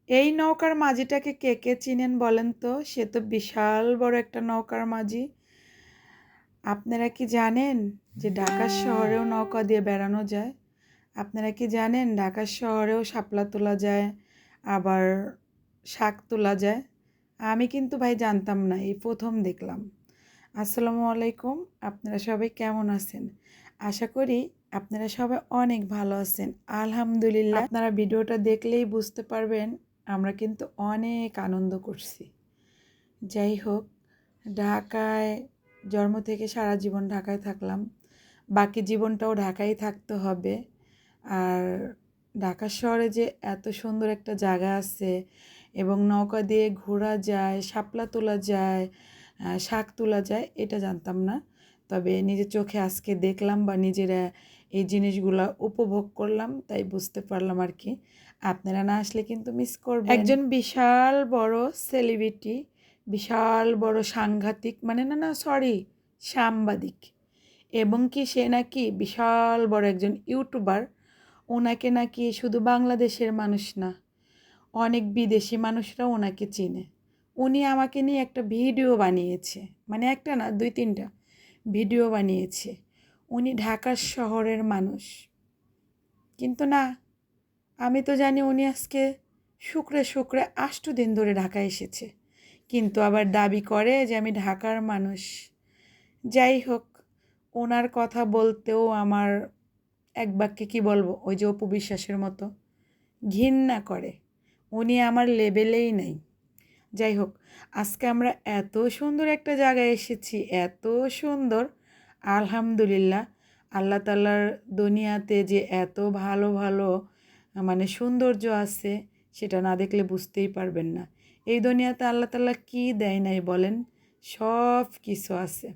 এই নৌকার মাঝিটাকে কে কে চিনেন বলেন তো? সে তো বিশাল বড় একটা নৌকার মাঝি। আপনারা কি জানেন যে ঢাকা শহরেও নৌকা দিয়ে বেড়ানো যায়? আপনারা কি জানেন ঢাকা শহরেও শাপলা তোলা যায়, আবার শাক তোলা যায়? আমি কিন্তু ভাই জানতাম না, এই প্রথম দেখলাম। আসসালামু আলাইকুম, আপনারা সবাই কেমন আছেন? আশা করি আপনারা সবাই অনেক ভালো আছেন। আলহামদুলিল্লাহ। আপনারা ভিডিওটা দেখলেই বুঝতে পারবেন আমরা কিন্তু অনেক আনন্দ করছি। যাই হোক, ঢাকায় জন্ম থেকে সারা জীবন ঢাকায় থাকলাম, বাকি জীবনটাও ঢাকায় থাকতে হবে। আর ঢাকা শহরে যে এত সুন্দর একটা জায়গা আছে এবং নৌকা দিয়ে ঘোরা যায়, শাপলা তোলা যায়, শাক তোলা যায়, এটা জানতাম না। তবে নিজের চোখে আজকে দেখলাম বা নিজেরা এই জিনিসগুলো উপভোগ করলাম, তাই বুঝতে পারলাম আর কি। আপনারা না আসলে কিন্তু মিস করবেন। একজন বিশাল বড় সেলিব্রিটি, বিশাল বড় সাংঘাতিক, মানে না না সরি, সাংবাদিক, এবং কি সে নাকি বিশাল বড় একজন ইউটিউবার। ওনাকে নাকি শুধু বাংলাদেশের মানুষ না, অনেক বিদেশি মানুষরাও ওনাকে চিনে। উনি আমাকে নিয়ে একটা ভিডিও বানিয়েছে, মানে একটা না, 2-3টা ভিডিও বানিয়েছে। উনি ঢাকা শহরের মানুষ, কিন্তু না, আমি তো জানি উনি আজকে শুক্রে শুক্রে 8 দিন ধরে ঢাকা এসেছে, কিন্তু আবার দাবি করে যে আমি ঢাকার মানুষ। যাই হোক, ওনার কথা বলতেও আমার এক বাক্যে কী বলবো, ওই যে অপু বিশ্বাসের মতো ঘৃণা করে। উনি আমার লেভেলেই নেই। যাই হোক, আজকে আমরা এত সুন্দর একটা জায়গায় এসেছি, এত সুন্দর। আলহামদুলিল্লাহ, আল্লাহ তাআলার দুনিয়াতে যে এত ভালো ভালো মানে সৌন্দর্য আছে, সেটা না দেখলে বুঝতেই পারবেন না। এই দুনিয়াতে আল্লাহ তাআলা কী দেয় নাই বলেন? সব কিছু আছে,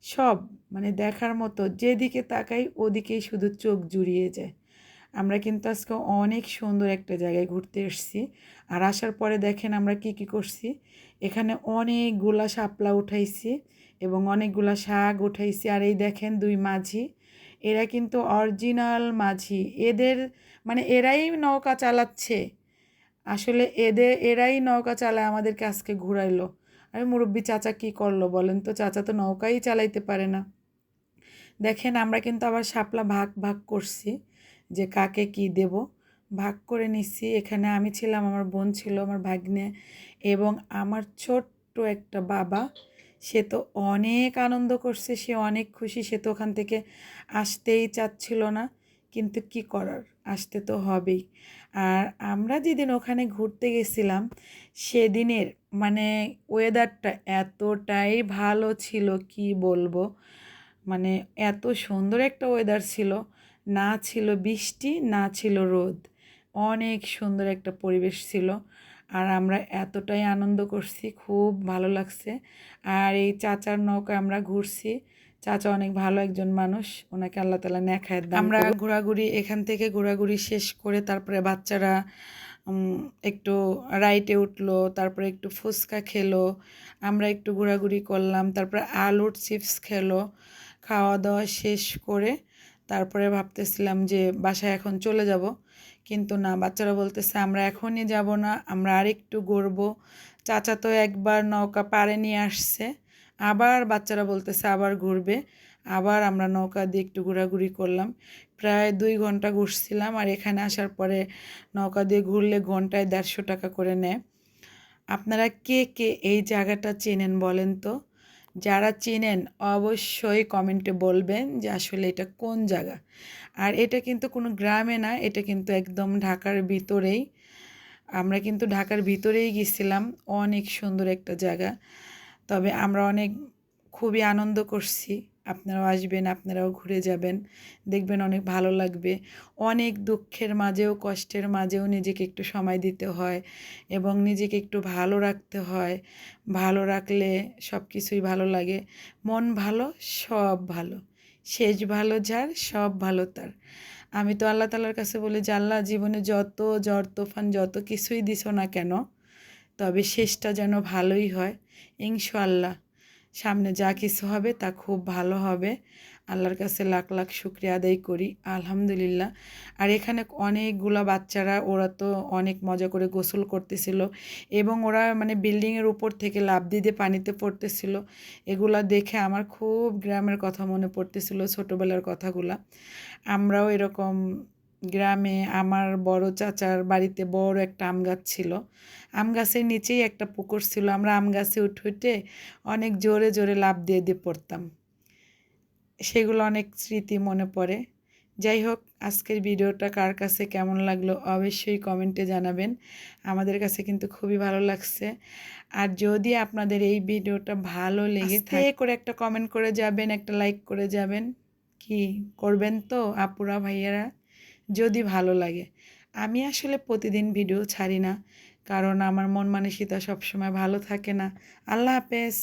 সব, মানে দেখার মতো। যেদিকে তাকাই ওদিকেই শুধু চোখ জুড়িয়ে যায়। আমরা কিন্তু আজকে অনেক সুন্দর একটা জায়গায় ঘুরতে এসেছি। আর আসার পরে দেখেন আমরা কি কি করছি। এখানে অনেকগুলা শাপলা উঠাইছি এবং অনেকগুলা শাক উঠাইছি। আর এই দেখেন 2 মাঝি, এরা কিন্তু অরিজিনাল মাঝি। এদের মানে এরাই নৌকা চালাচ্ছে। আসলে এরাই নৌকা চালায়, আমাদেরকে আজকে ঘুরাইলো। আরে মুরব্বি চাচা কি করলো বলেন তো? চাচা তো নৌকাই চালাইতে পারে না। দেখেন আমরা কিন্তু আবার শাপলা ভাগ ভাগ করছি যে কাকে কি দেব, ভাগ করে নিচ্ছি। এখানে আমি ছিলাম, আমার বোন ছিল, আমার ভাগ্নে এবং আমার ছোট্ট একটা বাবা। সে তো অনেক আনন্দ করছে, সে অনেক খুশি, সে তো ওখান থেকে আসতেই চাচ্ছিল না, কিন্তু কি করার, আসতে তো হবেই। আর আমরা যেদিন ওখানে ঘুরতে গেছিলাম সেদিনের মানে ওয়েদারটা এতটাই ভালো ছিল, কি বলবো, মানে এত সুন্দর একটা ওয়েদার ছিল। না ছিল বৃষ্টি, না ছিল রোদ, অনেক সুন্দর একটা পরিবেশ ছিল। আর আমরা এতটাই আনন্দ করছি, খুব ভালো লাগছে। আর এই চাচার নৌকায় আমরা ঘুরছি। চাচা অনেক ভালো একজন মানুষ, ওনাকে আল্লাহ তাআলা নেক হায়াত দান করুক। আমরা ঘোরাঘুরি, এখান থেকে ঘোরাঘুরি শেষ করে তারপরে বাচ্চারা একটু রাইডে উঠলো, তারপরে একটু ফুচকা খেলো, আমরা একটু ঘোরাঘুরি করলাম, তারপরে আলুর চিপস খেলো। খাওয়া দাওয়া শেষ করে তারপরে ভাবতেছিলাম যে বাসায় এখন চলে যাব, কিন্তু না, বাচ্চারা বলতেছে আমরা এখনই যাব না, আমরা আরেকটু ঘুরবো। চাচা তো একবার নৌকা পাড়ে নিয়ে আসছে, আবার বাচ্চারা বলতেছে আবার ঘুরবে। আবার আমরা নৌকা দিয়ে একটু ঘোরাঘুরি করলাম, প্রায় 2 ঘন্টা ঘুরছিলাম। আর এখানে আসার পরে নৌকা দিয়ে ঘুরলে ঘন্টায় 150 টাকা করে নেয়। আপনারা কে কে এই জায়গাটা চেনেন বলেন তো? যারা চেনেন অবশ্যই কমেন্টে বলবেন যে আসলে এটা কোন জায়গা। আর এটা কিন্তু কোনো গ্রামে না, এটা কিন্তু একদম ঢাকার ভিতরেই। আমরা কিন্তু ঢাকার ভিতরেই গেছিলাম, অনেক সুন্দর একটা জায়গা। তবে আমরা খুবই আনন্দ করছি। আপনারাও আসবেন, আপনারাও ঘুরে যাবেন, দেখবেন অনেক ভালো লাগবে। অনেক দুঃখের মাঝেও, কষ্টের মাঝেও নিজেকে একটু সময় দিতে হয় এবং নিজেকে একটু ভালো রাখতে হয়। ভালো রাখলে সব কিছুই ভালো লাগে। মন ভালো, সব ভালো। শেষ ভালো যার, সব ভালো তার। আমি তো আল্লাহ তাআলার কাছে বলি যে আল্লাহ, জীবনে যত ঝড় তুফান যত কিছুই দিছো না কেন, তবে শেষটা যেন ভালোই হয় ইনশাআল্লাহ। সামনে যা কিছু হবে তা খুব ভালো হবে। আল্লাহর কাছে লাখ লাখ শুকরিয়া আদায় করি আলহামদুলিল্লাহ। আর এখানে অনেকগুলা বাচ্চারা, ওরা তো অনেক মজা করে গোসল করতেছিল এবং ওরা মানে বিল্ডিংয়ের উপর থেকে লাফ দিয়ে দিয়ে পানিতে পড়তেছিল। এগুলা দেখে আমার খুব গ্রামের কথা মনে পড়তেছিল, ছোটোবেলার কথাগুলা। আমরাও এরকম গ্রামে আমার বড় চাচার বাড়িতে বড় একটা আম গাছ ছিল। আম গাছের নিচেই একটা পুকুর ছিল। আমরা আম গাছে উঠে উঠে অনেক জোরে জোরে লাফ দিয়ে দিয়ে পড়তাম। সেগুলো অনেক স্মৃতি মনে পড়ে। যাই হোক, আজকের ভিডিওটা কার কাছে কেমন লাগলো অবশ্যই কমেন্টে জানাবেন। আমাদের কাছে কিন্তু খুবই ভালো লাগছে। আর যদি আপনাদের এই ভিডিওটা ভালো লেগে থাকে করে একটা কমেন্ট করে যাবেন, একটা লাইক করে যাবেন। কি করবেন তো আপুরা ভাইয়ারা, যদি ভালো লাগে। আমি আসলে প্রতিদিন ভিডিও ছাড়ি না, কারণ আমার মন মানসিকতা সবসময় ভালো থাকে না। আল্লাহ হাফেজ।